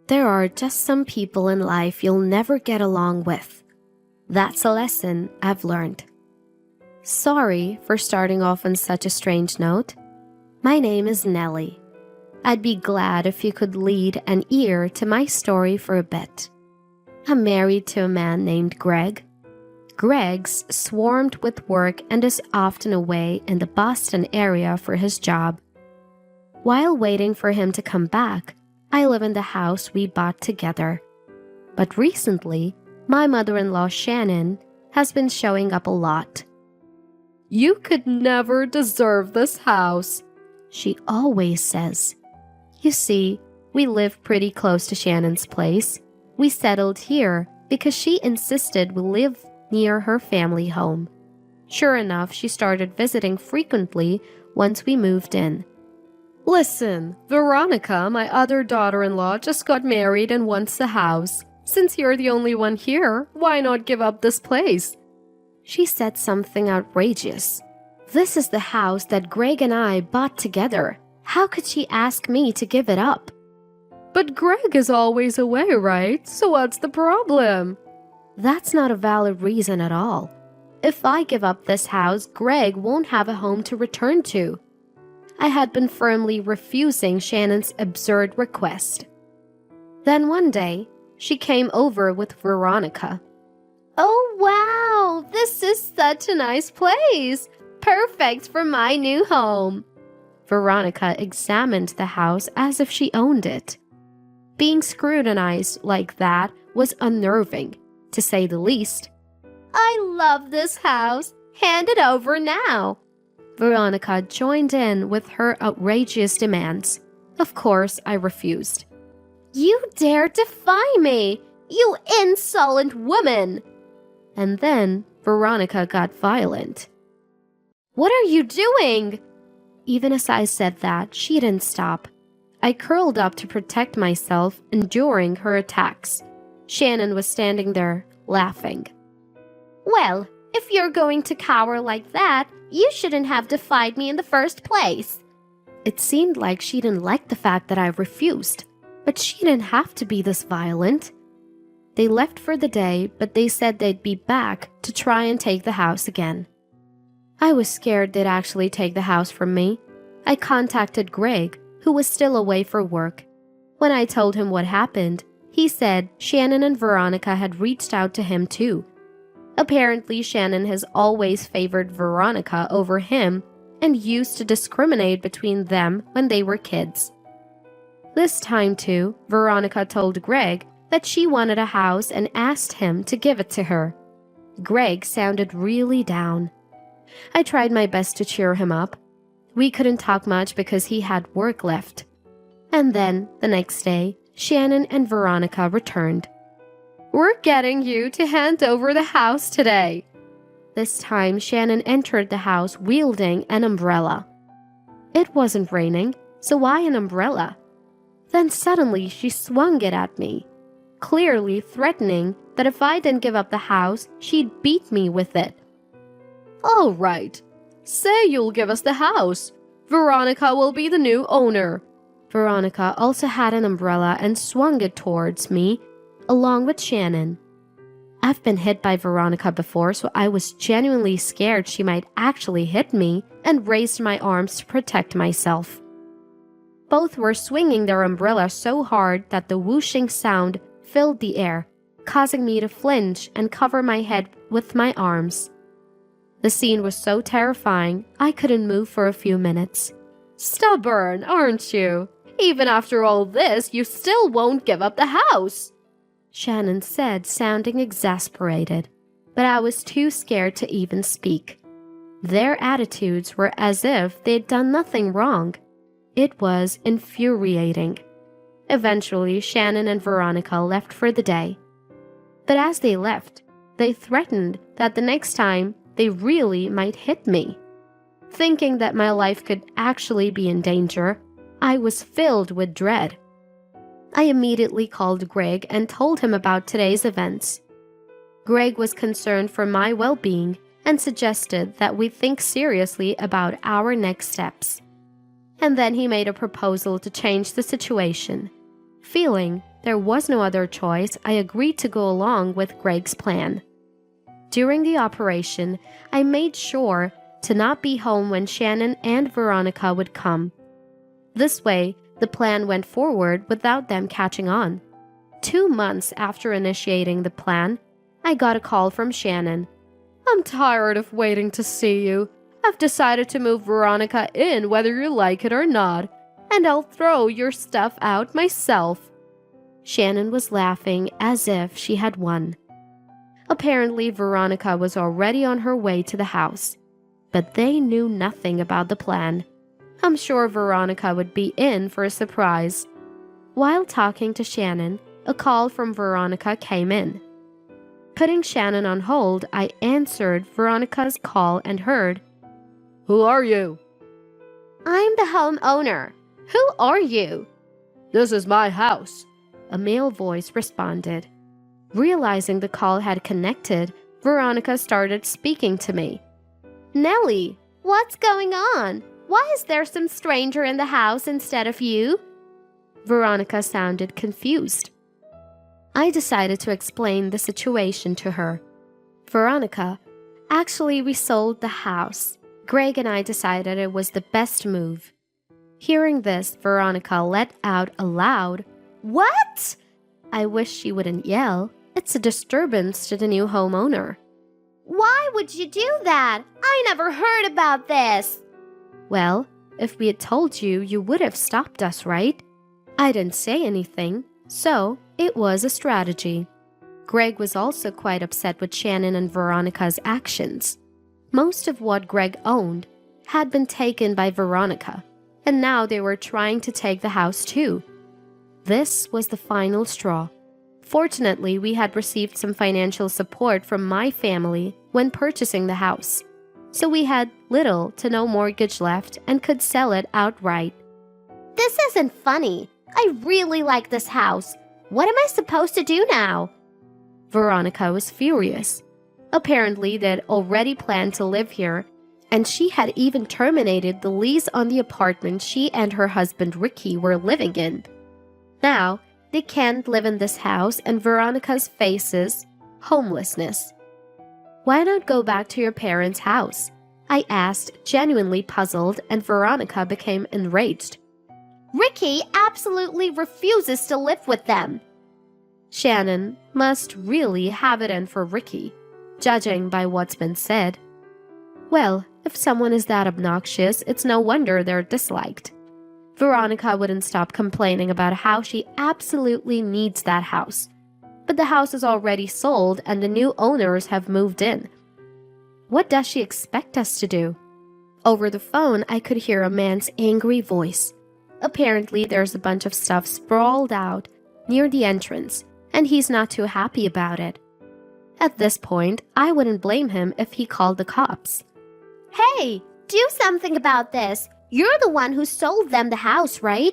There are just some people in life you'll never get along with. That's a lesson I've learned. Sorry for starting off on such a strange note. My name is Nellie. I'd be glad if you could lead an ear to my story for a bit. I'm married to a man named Greg. Greg's swarmed with work and is often away in the Boston area for his job. While waiting for him to come back, I live in the house we bought together. But recently, my mother-in-law Shannon has been showing up a lot. "You could never deserve this house," she always says. You see, we live pretty close to Shannon's place. We settled here because she insisted we live near her family home. Sure enough, she started visiting frequently once we moved in. "Listen, Veronica, my other daughter-in-law, just got married and wants the house. Since you're the only one here, why not give up this place?" She said something outrageous. This is the house that Greg and I bought together. How could she ask me to give it up? "But Greg is always away, right? So what's the problem?" That's not a valid reason at all. If I give up this house, Greg won't have a home to return to. I had been firmly refusing Shannon's absurd request. Then one day, she came over with Veronica. "Oh wow, this is such a nice place. Perfect for my new home." Veronica examined the house as if she owned it. Being scrutinized like that was unnerving, to say the least. "I love this house. Hand it over now." Veronica joined in with her outrageous demands. Of course, I refused. "You dare defy me, you insolent woman!" And then Veronica got violent. "What are you doing?" Even as I said that, she didn't stop. I curled up to protect myself, enduring her attacks. Shannon was standing there, laughing. "Well, if you're going to cower like that, you shouldn't have defied me in the first place." It seemed like she didn't like the fact that I refused, but she didn't have to be this violent. They left for the day, but they said they'd be back to try and take the house again. I was scared they'd actually take the house from me. I contacted Greg, who was still away for work. When I told him what happened, he said Shannon and Veronica had reached out to him too. Apparently, Shannon has always favored Veronica over him and used to discriminate between them when they were kids. This time too, Veronica told Greg that she wanted a house and asked him to give it to her. Greg sounded really down. I tried my best to cheer him up. We couldn't talk much because he had work left. And then, the next day, Shannon and Veronica returned. "We're getting you to hand over the house today." This time, Shannon entered the house wielding an umbrella. It wasn't raining, so why an umbrella? Then suddenly she swung it at me, clearly threatening that if I didn't give up the house, she'd beat me with it. "All right, say you'll give us the house. Veronica will be the new owner." Veronica also had an umbrella and swung it towards me, along with Shannon. I've been hit by Veronica before, so I was genuinely scared she might actually hit me and raised my arms to protect myself. Both were swinging their umbrella so hard that the whooshing sound filled the air, causing me to flinch and cover my head with my arms. The scene was so terrifying, I couldn't move for a few minutes. "Stubborn, aren't you? Even after all this, you still won't give up the house," Shannon said, sounding exasperated, but I was too scared to even speak. Their attitudes were as if they'd done nothing wrong. It was infuriating. Eventually, Shannon and Veronica left for the day. But as they left, they threatened that the next time they really might hit me. Thinking that my life could actually be in danger, I was filled with dread. I immediately called Greg and told him about today's events. Greg was concerned for my well-being and suggested that we think seriously about our next steps. And then he made a proposal to change the situation, feeling there was no other choice, I agreed to go along with Greg's plan. During the operation, I made sure to not be home when Shannon and Veronica would come. This way, the plan went forward without them catching on. 2 months after initiating the plan, I got a call from Shannon. "I'm tired of waiting to see you. I've decided to move Veronica in whether you like it or not, and I'll throw your stuff out myself." Shannon was laughing as if she had won. Apparently, Veronica was already on her way to the house, but they knew nothing about the plan. I'm sure Veronica would be in for a surprise. While talking to Shannon, a call from Veronica came in. Putting Shannon on hold, I answered Veronica's call and heard, "Who are you?" "I'm the homeowner. Who are you?" "This is my house," a male voice responded. Realizing the call had connected, Veronica started speaking to me. "Nellie, what's going on? Why is there some stranger in the house instead of you?" Veronica sounded confused. I decided to explain the situation to her. "Veronica, actually we sold the house. Greg and I decided it was the best move." Hearing this, Veronica let out a loud, "What?" I wish she wouldn't yell. It's a disturbance to the new homeowner. "Why would you do that? I never heard about this." "Well, if we had told you, you would have stopped us, right?" I didn't say anything, so it was a strategy. Greg was also quite upset with Shannon and Veronica's actions. Most of what Greg owned had been taken by Veronica, and now they were trying to take the house too. This was the final straw. Fortunately, we had received some financial support from my family when purchasing the house, so we had little to no mortgage left and could sell it outright. "This isn't funny. I really like this house. What am I supposed to do now?" Veronica was furious. Apparently, they'd already planned to live here, and she had even terminated the lease on the apartment she and her husband Ricky were living in. Now, they can't live in this house, and Veronica's faces homelessness. "Why not go back to your parents' house?" I asked, genuinely puzzled, and Veronica became enraged. "Ricky absolutely refuses to live with them." Shannon must really have it in for Ricky, judging by what's been said. Well, if someone is that obnoxious, it's no wonder they're disliked. Veronica wouldn't stop complaining about how she absolutely needs that house. But the house is already sold and the new owners have moved in. What does she expect us to do? Over the phone, I could hear a man's angry voice. Apparently, there's a bunch of stuff sprawled out near the entrance, and he's not too happy about it. At this point, I wouldn't blame him if he called the cops. "Hey, do something about this. You're the one who sold them the house, right?"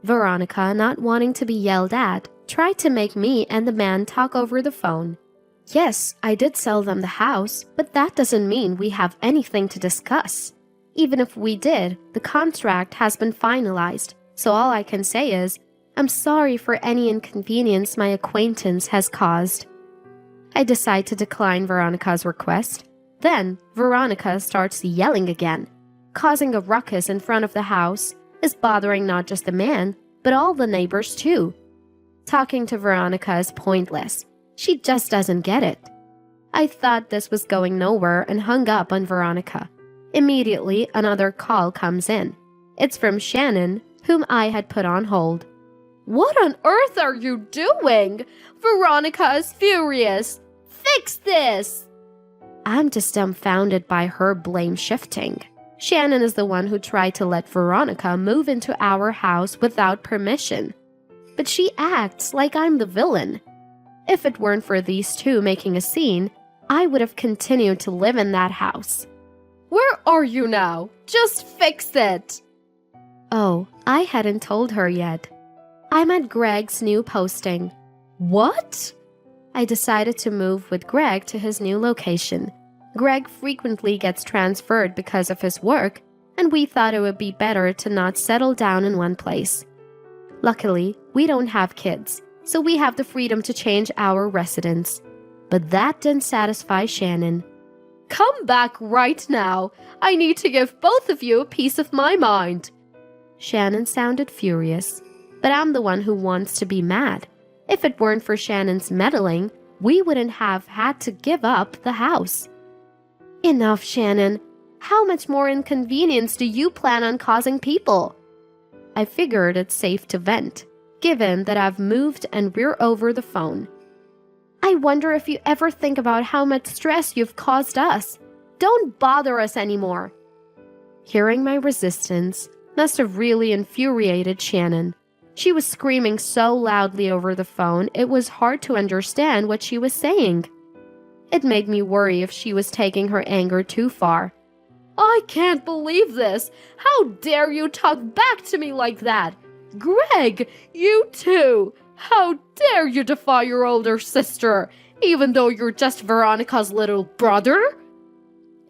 Veronica, not wanting to be yelled at, tried to make me and the man talk over the phone. "Yes, I did sell them the house, but that doesn't mean we have anything to discuss. Even if we did, the contract has been finalized, so all I can say is, I'm sorry for any inconvenience my acquaintance has caused." I decide to decline Veronica's request. Then, Veronica starts yelling again. Causing a ruckus in front of the house is bothering not just the man, but all the neighbors too. Talking to Veronica is pointless. She just doesn't get it. I thought this was going nowhere and hung up on Veronica. Immediately, another call comes in. It's from Shannon, whom I had put on hold. "What on earth are you doing? Veronica is furious. Fix this!" I'm just dumbfounded by her blame shifting. Shannon is the one who tried to let Veronica move into our house without permission. But she acts like I'm the villain. If it weren't for these two making a scene, I would have continued to live in that house. "Where are you now? Just fix it!" Oh, I hadn't told her yet. I'm at Greg's new posting. What? I decided to move with Greg to his new location. Greg frequently gets transferred because of his work, and we thought it would be better to not settle down in one place. Luckily, we don't have kids, so we have the freedom to change our residence. But that didn't satisfy Shannon. Come back right now. I need to give both of you a piece of my mind. Shannon sounded furious, but I'm the one who wants to be mad. If it weren't for Shannon's meddling, we wouldn't have had to give up the house. Enough, Shannon. How much more inconvenience do you plan on causing people? I figured it's safe to vent, given that I've moved and we're over the phone. I wonder if you ever think about how much stress you've caused us. Don't bother us anymore. Hearing my resistance must have really infuriated Shannon. She was screaming so loudly over the phone, it was hard to understand what she was saying. It made me worry if she was taking her anger too far. I can't believe this! How dare you talk back to me like that? Greg, you too! How dare you defy your older sister, even though you're just Veronica's little brother?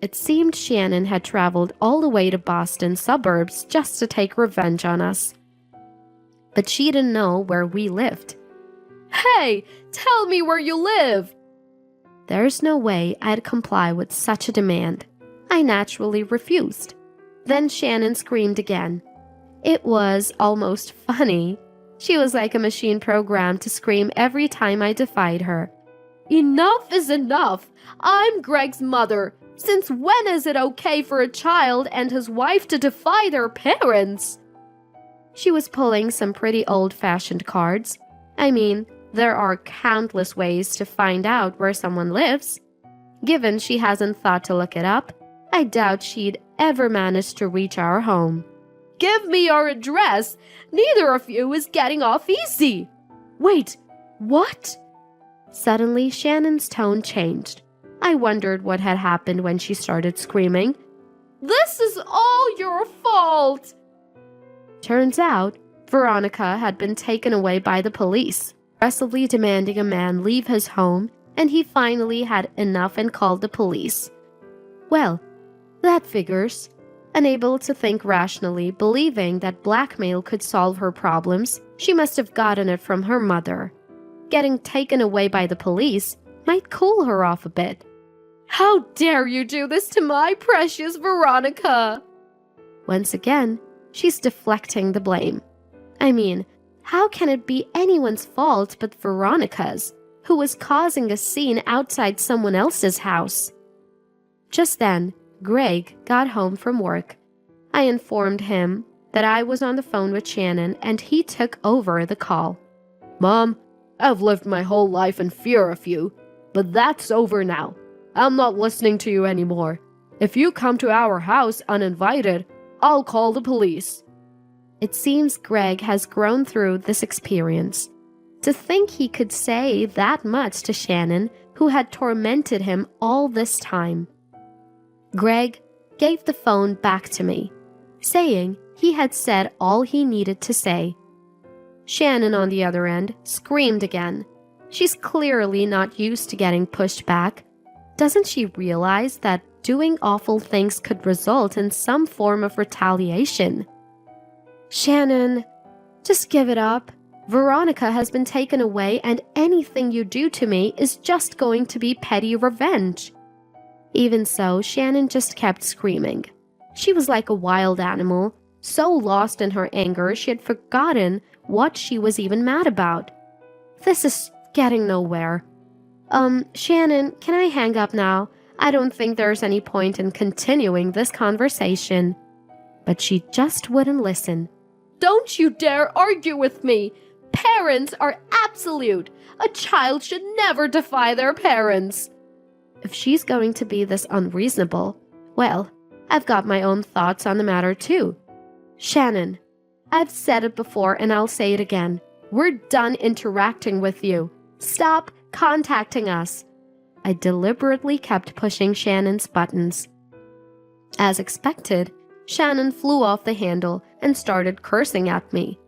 It seemed Shannon had traveled all the way to Boston suburbs just to take revenge on us. But she didn't know where we lived. Hey, tell me where you live! There's no way I'd comply with such a demand. I naturally refused. Then Shannon screamed again. It was almost funny. She was like a machine programmed to scream every time I defied her. Enough is enough! I'm Greg's mother. Since when is it okay for a child and his wife to defy their parents? She was pulling some pretty old-fashioned cards. I mean, there are countless ways to find out where someone lives. Given she hasn't thought to look it up, I doubt she'd ever manage to reach our home. Give me your address! Neither of you is getting off easy! Wait, what? Suddenly, Shannon's tone changed. I wondered what had happened when she started screaming. This is all your fault! Turns out, Veronica had been taken away by the police, aggressively demanding a man leave his home, and he finally had enough and called the police. Well, that figures. Unable to think rationally, believing that blackmail could solve her problems, she must have gotten it from her mother. Getting taken away by the police might cool her off a bit. How dare you do this to my precious Veronica? Once again, she's deflecting the blame. I mean, how can it be anyone's fault but Veronica's, who was causing a scene outside someone else's house? Just then, Greg got home from work. I informed him that I was on the phone with Shannon and he took over the call. Mom, I've lived my whole life in fear of you, but that's over now. I'm not listening to you anymore. If you come to our house uninvited, I'll call the police. It seems Greg has grown through this experience. To think he could say that much to Shannon, who had tormented him all this time. Greg gave the phone back to me, saying he had said all he needed to say. Shannon, on the other end, screamed again. She's clearly not used to getting pushed back. Doesn't she realize that doing awful things could result in some form of retaliation? Shannon, just give it up. Veronica has been taken away and anything you do to me is just going to be petty revenge. Even so, Shannon just kept screaming. She was like a wild animal, so lost in her anger she had forgotten what she was even mad about. This is getting nowhere. Shannon, can I hang up now? I don't think there's any point in continuing this conversation. But she just wouldn't listen. Don't you dare argue with me! Parents are absolute! A child should never defy their parents! If she's going to be this unreasonable, well, I've got my own thoughts on the matter too. Shannon, I've said it before and I'll say it again. We're done interacting with you. Stop contacting us. I deliberately kept pushing Shannon's buttons. As expected, Shannon flew off the handle and started cursing at me.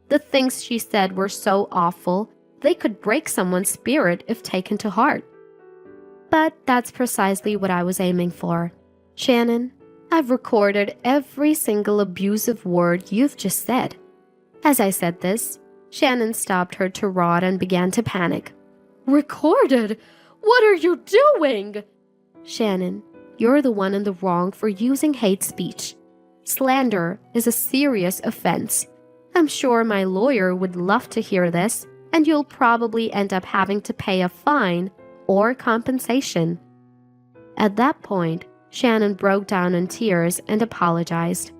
The things she said were so awful, they could break someone's spirit if taken to heart. But that's precisely what I was aiming for. Shannon, I've recorded every single abusive word you've just said. As I said this, Shannon stopped her tirade and began to panic. "Recorded? What are you doing?" "Shannon, you're the one in the wrong for using hate speech. Slander is a serious offense. I'm sure my lawyer would love to hear this, and you'll probably end up having to pay a fine or compensation." At that point, Shannon broke down in tears and apologized.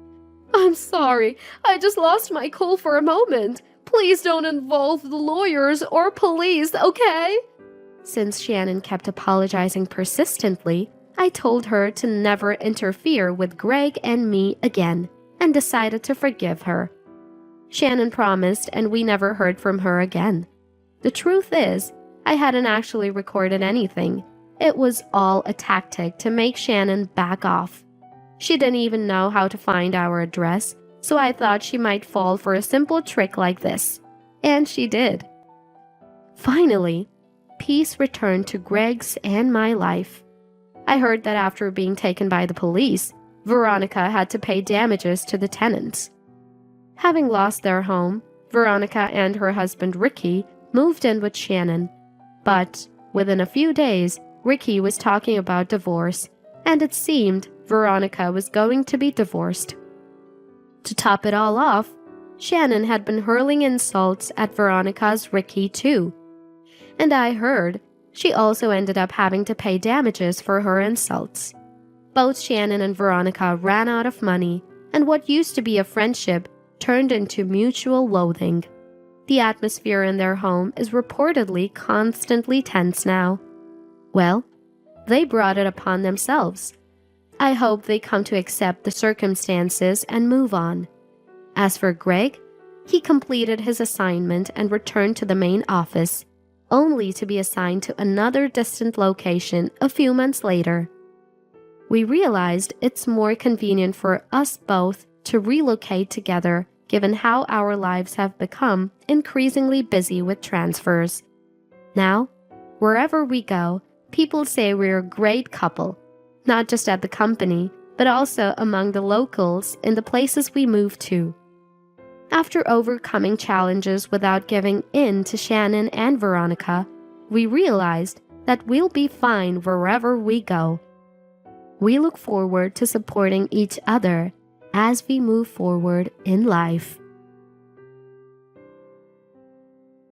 "I'm sorry. I just lost my cool for a moment. Please don't involve the lawyers or police, okay?" Since Shannon kept apologizing persistently, I told her to never interfere with Greg and me again and decided to forgive her. Shannon promised, and we never heard from her again. The truth is, I hadn't actually recorded anything. It was all a tactic to make Shannon back off. She didn't even know how to find our address, so I thought she might fall for a simple trick like this. And she did. Finally, peace returned to Greg's and my life. I heard that after being taken by the police, Veronica had to pay damages to the tenants. Having lost their home, Veronica and her husband Ricky moved in with Shannon. But within a few days, Ricky was talking about divorce, and it seemed Veronica was going to be divorced. To top it all off, Shannon had been hurling insults at Veronica's Ricky too. And I heard she also ended up having to pay damages for her insults. Both Shannon and Veronica ran out of money, and what used to be a friendship turned into mutual loathing. The atmosphere in their home is reportedly constantly tense now. Well, they brought it upon themselves. I hope they come to accept the circumstances and move on. As for Greg, he completed his assignment and returned to the main office, only to be assigned to another distant location a few months later. We realized it's more convenient for us both to relocate together, given how our lives have become increasingly busy with transfers. Now, wherever we go, people say we're a great couple, not just at the company, but also among the locals in the places we move to. After overcoming challenges without giving in to Shannon and Veronica, we realized that we'll be fine wherever we go. We look forward to supporting each other as we move forward in life.